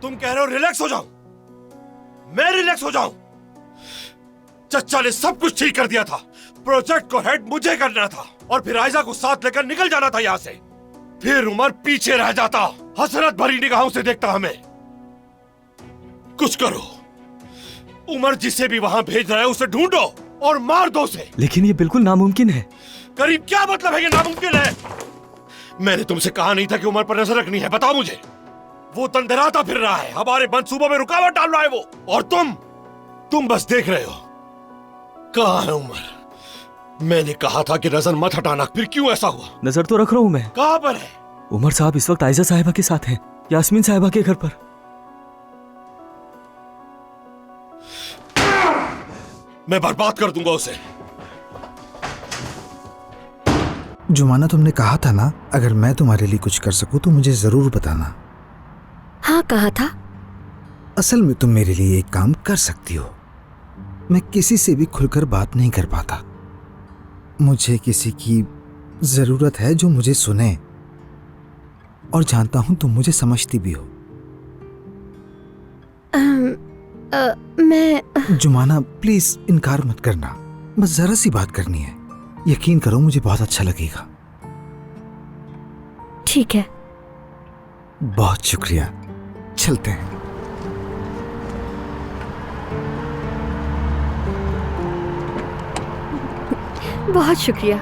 तुम कह रहे हो रिलैक्स हो जाओ, मैं रिलैक्स हो जाऊं? चचा ने सब कुछ ठीक कर दिया था। प्रोजेक्ट को हेड मुझे करना था और फिर आयजा को साथ लेकर निकल जाना था यहाँ से। फिर उमर पीछे रह जाता, हसरत भरी निगाहों से देखता हमें। कुछ करो, उमर जिसे भी वहां भेज रहा है उसे ढूंढो और मार दो उसे। लेकिन ये बिल्कुल नामुमकिन है। करीब क्या मतलब है कि नामुमकिन है? मैंने तुमसे कहा नहीं था कि उमर पर नजर रखनी है? बताओ मुझे। वो तंदराता फिर रहा है, हमारे मंसूबों में रुकावट डाल रहा है वो, और तुम बस देख रहे हो। कहाँ है उमर? मैंने कहा था कि नजर मत हटाना, फिर क्यों ऐसा हुआ? नजर तो रख रहा हूं मैं। कहाँ पर है? उमर साहब इस वक्त आयजा साहिबा के साथ हैं, यास्मीन साहिबा के घर पर। मैं बर्बाद कर दूंगा उसे। जुमाना, तुमने कहा था ना, अगर मैं तुम्हारे लिए कुछ कर सकूं तो मुझे जरूर बताना। हाँ, कहा था। असल में तुम मेरे लिए एक काम कर सकती हो। मैं किसी से भी खुलकर बात नहीं कर पाता। मुझे किसी की जरूरत है जो मुझे सुने, और जानता हूं तुम मुझे समझती भी हो। मैं जुमाना, प्लीज इनकार मत करना, बस जरा सी बात करनी है। यकीन करो, मुझे बहुत अच्छा लगेगा। ठीक है। बहुत शुक्रिया, चलते हैं। बहुत शुक्रिया।